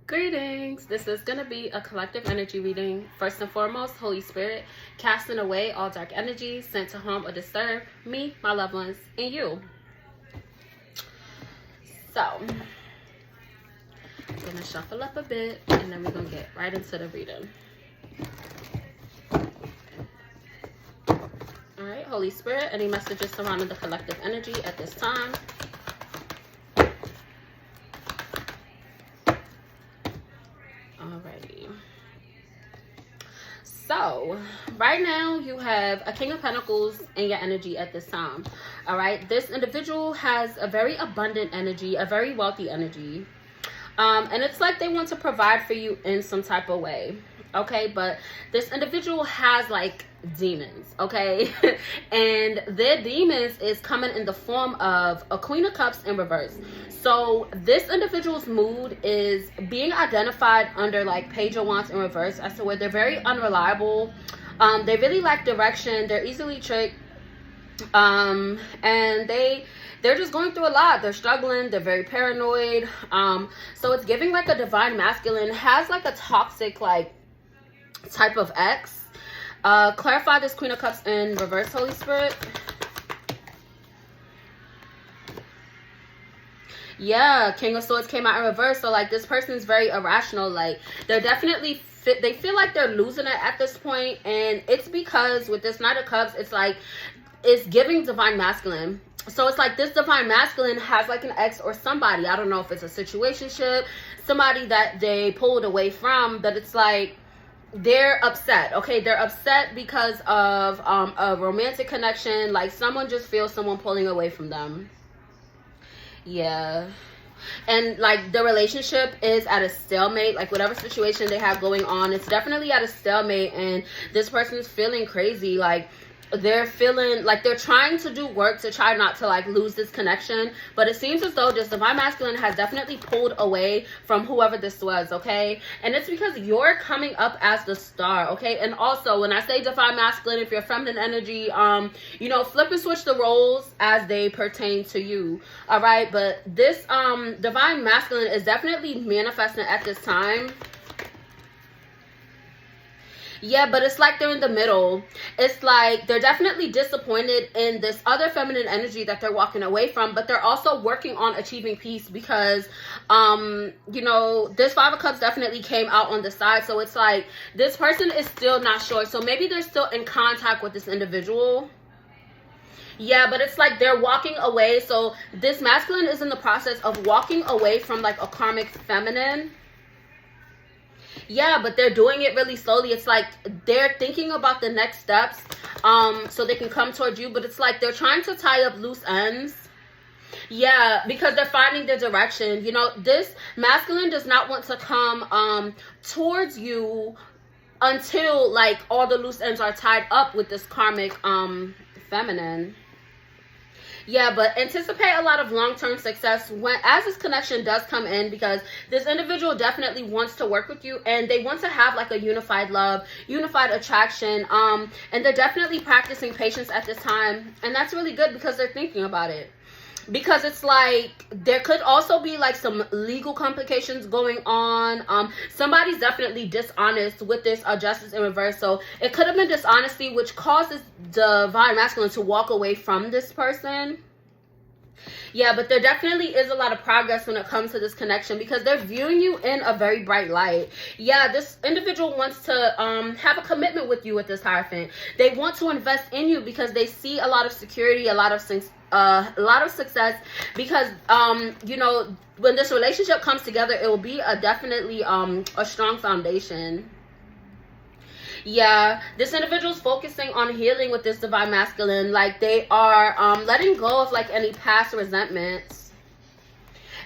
Greetings. This is going to be a collective energy reading. First and foremost, Holy Spirit, casting away all dark energies sent to harm or disturb me, my loved ones, and you. So, I'm going to shuffle up a bit, and then we're going to get right into the reading. All right, Holy Spirit, any messages surrounding the collective energy at this time? Alrighty. So, right now you have a King of Pentacles in your energy at this time. Alright, this individual has a very abundant energy, a very wealthy energy. And it's like they want to provide for you in some type of way. Okay, but this individual has like demons, okay? And their demons is coming in the form of a Queen of Cups in reverse. So this individual's mood is being identified under like Page of Wands in reverse, as to where they're very unreliable. They really lack direction. They're easily tricked. And they're just going through a lot. They're struggling. They're very paranoid. So it's giving like a divine masculine, has like a toxic like type of ex. Clarify this Queen of Cups in reverse, Holy Spirit. Yeah, King of Swords came out in reverse. So like this person is very irrational. Like they're definitely they feel like they're losing it at this point, and it's because with this Knight of Cups, it's like it's giving divine masculine. So it's like this divine masculine has like an ex or somebody. I don't know if it's a situationship, somebody that they pulled away from, but it's like they're upset. Okay, they're upset because of a romantic connection. Like someone just feels someone pulling away from them. Yeah. And like the relationship is at a stalemate. Like whatever situation they have going on, it's definitely at a stalemate, and this person's feeling crazy. Like they're feeling like they're trying to do work to try not to like lose this connection, but it seems as though this divine masculine has definitely pulled away from whoever this was. Okay, and it's because you're coming up as the star. Okay, and also when I say divine masculine, if you're feminine energy, you know, flip and switch the roles as they pertain to you. All right, but this divine masculine is definitely manifesting at this time. Yeah, but it's like they're in the middle. It's like they're definitely disappointed in this other feminine energy that they're walking away from, but they're also working on achieving peace because, you know, this Five of Cups definitely came out on the side. So it's like this person is still not sure. So maybe they're still in contact with this individual. Yeah, but it's like they're walking away. So this masculine is in the process of walking away from like a karmic feminine. Yeah, but they're doing it really slowly. It's like they're thinking about the next steps so they can come towards you, but it's like they're trying to tie up loose ends. Yeah, because they're finding their direction. You know, this masculine does not want to come towards you until like all the loose ends are tied up with this karmic feminine. Yeah, but anticipate a lot of long-term success as this connection does come in, because this individual definitely wants to work with you, and they want to have like a unified love, unified attraction, and they're definitely practicing patience at this time, and that's really good because they're thinking about it. Because it's like there could also be like some legal complications going on. Somebody's definitely dishonest with this justice in reverse. So it could have been dishonesty, which causes divine masculine to walk away from this person. Yeah, but there definitely is a lot of progress when it comes to this connection because they're viewing you in a very bright light. Yeah, this individual wants to have a commitment with you with this Hierophant. They want to invest in you because they see a lot of security, a lot of success, because you know, when this relationship comes together, it will be definitely a strong foundation. Yeah, this individual's focusing on healing with this divine masculine. Like they are letting go of like any past resentments.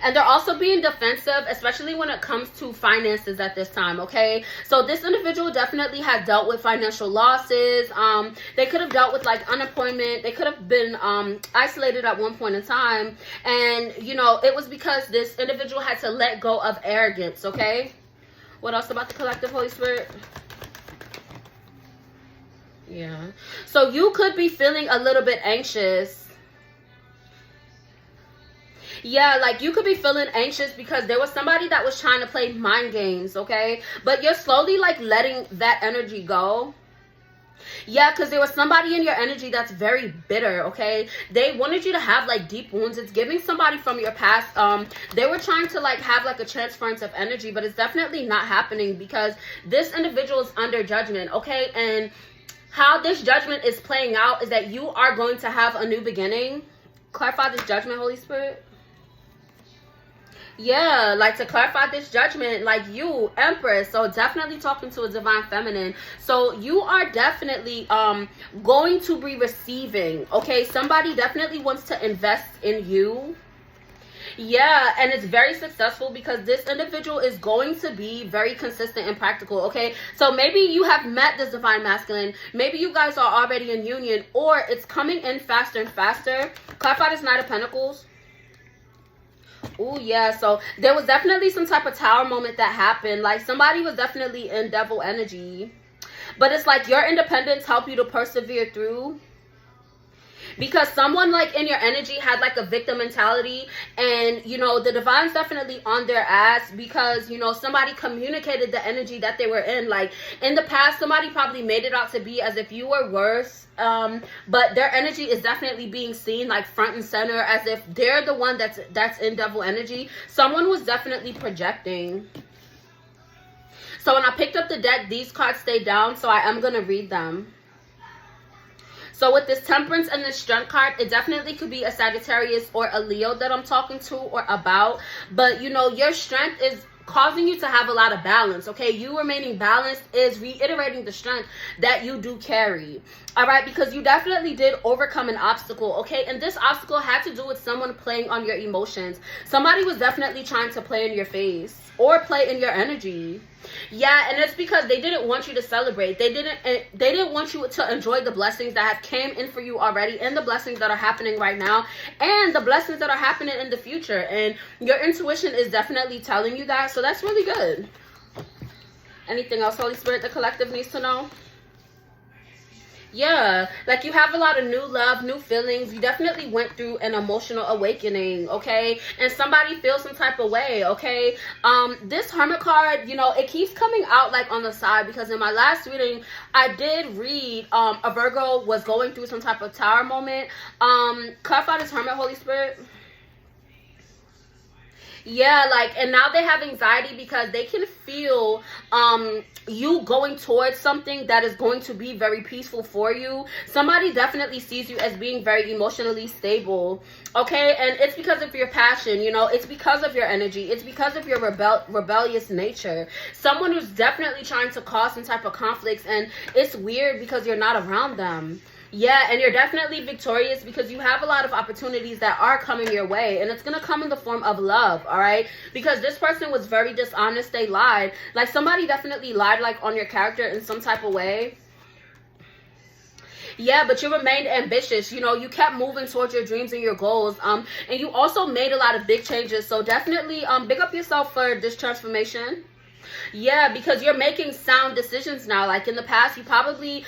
And they're also being defensive, especially when it comes to finances at this time, okay? So this individual definitely has dealt with financial losses. They could have dealt with like unemployment. They could have been isolated at one point in time. And, you know, it was because this individual had to let go of arrogance, okay? What else about the collective, Holy Spirit? Yeah. So you could be feeling a little bit anxious. Yeah, like you could be feeling anxious because there was somebody that was trying to play mind games, okay? But you're slowly like letting that energy go. Yeah, because there was somebody in your energy that's very bitter, okay? They wanted you to have like deep wounds. It's giving somebody from your past. They were trying to like have like a transference of energy, but it's definitely not happening because this individual is under judgment, okay? And how this judgment is playing out is that you are going to have a new beginning. Clarify this judgment, Holy Spirit. Yeah, like to clarify this judgment, like you, Empress, so definitely talking to a divine feminine. So you are definitely going to be receiving, okay? Somebody definitely wants to invest in you. Yeah, and it's very successful because this individual is going to be very consistent and practical, okay? So maybe you have met this divine masculine. Maybe you guys are already in union, or it's coming in faster and faster. Clarify this Knight of Pentacles. Oh, yeah. So there was definitely some type of tower moment that happened. Like somebody was definitely in devil energy. But it's like your independence helped you to persevere through. Because someone like in your energy had like a victim mentality, and you know the divine's definitely on their ass because you know somebody communicated the energy that they were in. Like in the past, somebody probably made it out to be as if you were worse, but their energy is definitely being seen like front and center as if they're the one that's in devil energy. Someone was definitely projecting. So when I picked up the deck, these cards stayed down, so I am gonna read them. So with this Temperance and this Strength card, it definitely could be a Sagittarius or a Leo that I'm talking to or about. But, you know, your strength is causing you to have a lot of balance, okay? You remaining balanced is reiterating the strength that you do carry, all right? Because you definitely did overcome an obstacle, okay? And this obstacle had to do with someone playing on your emotions. Somebody was definitely trying to play in your face or play in your energy. Yeah, and it's because they didn't want you to celebrate. They didn't want you to enjoy the blessings that have came in for you already, and the blessings that are happening right now, and the blessings that are happening in the future. And your intuition is definitely telling you that, so that's really good. Anything else, Holy Spirit, the collective needs to know? Yeah, like you have a lot of new love, new feelings. You definitely went through an emotional awakening, okay? And somebody feels some type of way, okay? This Hermit card, you know, it keeps coming out like on the side because in my last reading, I did read a Virgo was going through some type of tower moment. Clarify this Hermit, Holy Spirit. Yeah, like, and now they have anxiety because they can feel you going towards something that is going to be very peaceful for you. Somebody definitely sees you as being very emotionally stable, okay? And it's because of your passion, you know, it's because of your energy, it's because of your rebellious nature. Someone who's definitely trying to cause some type of conflicts, and it's weird because you're not around them. Yeah, and you're definitely victorious because you have a lot of opportunities that are coming your way, and it's going to come in the form of love, all right? Because this person was very dishonest. They lied. Like somebody definitely lied like on your character in some type of way. Yeah, but you remained ambitious. You know, you kept moving towards your dreams and your goals. And you also made a lot of big changes. So definitely big up yourself for this transformation. Yeah, because you're making sound decisions now. Like in the past, you probably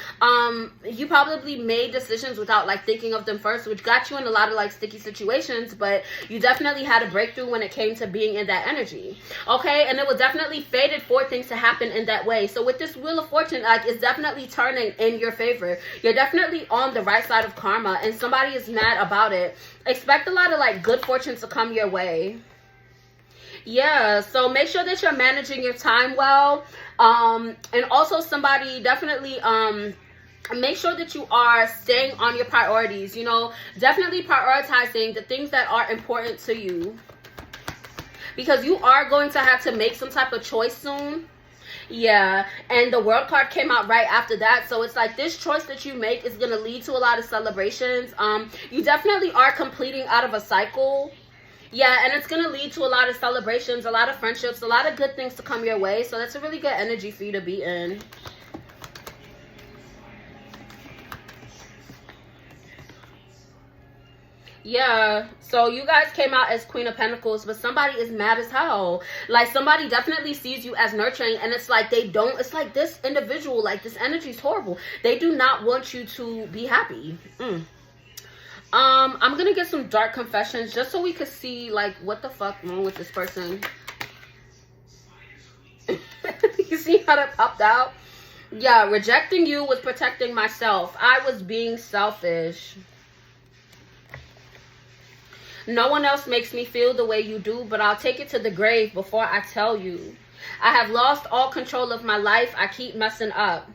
made decisions without like thinking of them first, which got you in a lot of like sticky situations, but you definitely had a breakthrough when it came to being in that energy, okay? And it was definitely fated for things to happen in that way. So with this Wheel of Fortune, like it's definitely turning in your favor. You're definitely on the right side of karma, and somebody is mad about it. Expect a lot of like good fortune to come your way. Yeah, so make sure that you're managing your time well, and also somebody definitely make sure that you are staying on your priorities. You know, definitely prioritizing the things that are important to you, because you are going to have to make some type of choice soon. Yeah, and the World card came out right after that, so it's like this choice that you make is going to lead to a lot of celebrations. You definitely are completing out of a cycle. Yeah, and it's going to lead to a lot of celebrations, a lot of friendships, a lot of good things to come your way. So that's a really good energy for you to be in. Yeah, so you guys came out as Queen of Pentacles, but somebody is mad as hell. Like somebody definitely sees you as nurturing, and it's like they don't, it's like this individual, like this energy is horrible. They do not want you to be happy. I'm gonna get some dark confessions just so we could see like what the fuck wrong with this person. You see how that popped out? Yeah, rejecting you was protecting myself. I was being selfish. No one else makes me feel the way you do, but I'll take it to the grave before I tell you. I have lost all control of my life. I keep messing up.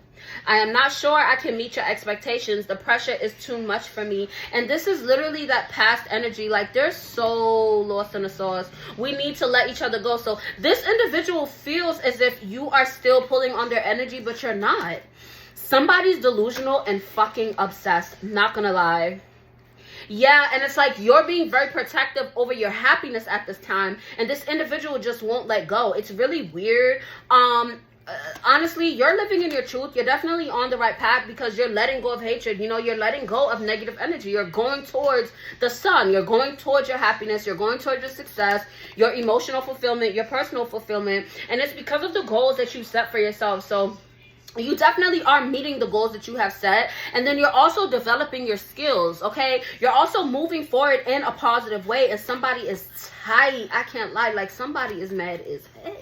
I am not sure I can meet your expectations. The pressure is too much for me. And this is literally that past energy. Like, they're so lost in the sauce. We need to let each other go. So this individual feels as if you are still pulling on their energy, but you're not. Somebody's delusional and fucking obsessed. Not gonna lie. Yeah, and it's like you're being very protective over your happiness at this time, and this individual just won't let go. It's really weird. Honestly, you're living in your truth. You're definitely on the right path because you're letting go of hatred. You know, you're letting go of negative energy. You're going towards the sun. You're going towards your happiness. You're going towards your success, your emotional fulfillment, your personal fulfillment, and it's because of the goals that you set for yourself. So you definitely are meeting the goals that you have set, and then you're also developing your skills. Okay, you're also moving forward in a positive way, and somebody is tight. I can't lie, like somebody is mad as hell.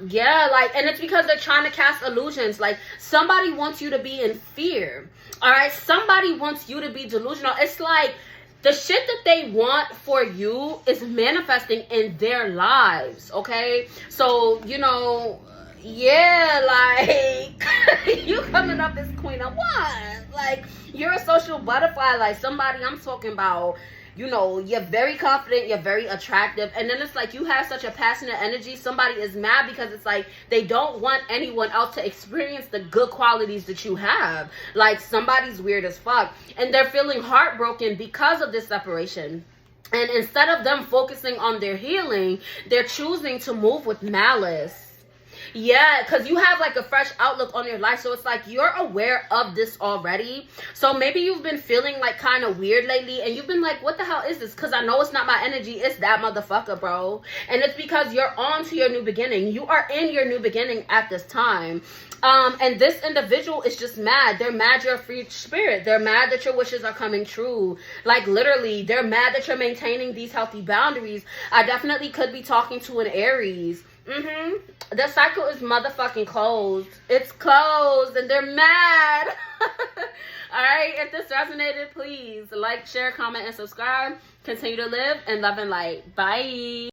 Yeah, like, and it's because they're trying to cast illusions. Like, somebody wants you to be in fear. All right, somebody wants you to be delusional. It's like the shit that they want for you is manifesting in their lives. Okay, so you know, yeah, like you coming up as Queen of Wands. Like, you're a social butterfly. Like, somebody I'm talking about, you know, you're very confident, you're very attractive, and then it's like you have such a passionate energy. Somebody is mad because it's like they don't want anyone else to experience the good qualities that you have. Like, somebody's weird as fuck, and they're feeling heartbroken because of this separation. And instead of them focusing on their healing, they're choosing to move with malice. Yeah, because you have like a fresh outlook on your life. So it's like you're aware of this already. So maybe you've been feeling like kind of weird lately, and you've been like, what the hell is this? Because I know it's not my energy. It's that motherfucker, bro. And it's because you're on to your new beginning. You are in your new beginning at this time. And this individual is just mad. They're mad you're a free spirit. They're mad that your wishes are coming true. Like, literally, they're mad that you're maintaining these healthy boundaries. I definitely could be talking to an Aries. The cycle is motherfucking closed. It's closed and they're mad. Alright, if this resonated, please like, share, comment, and subscribe. Continue to live in love and light. Bye.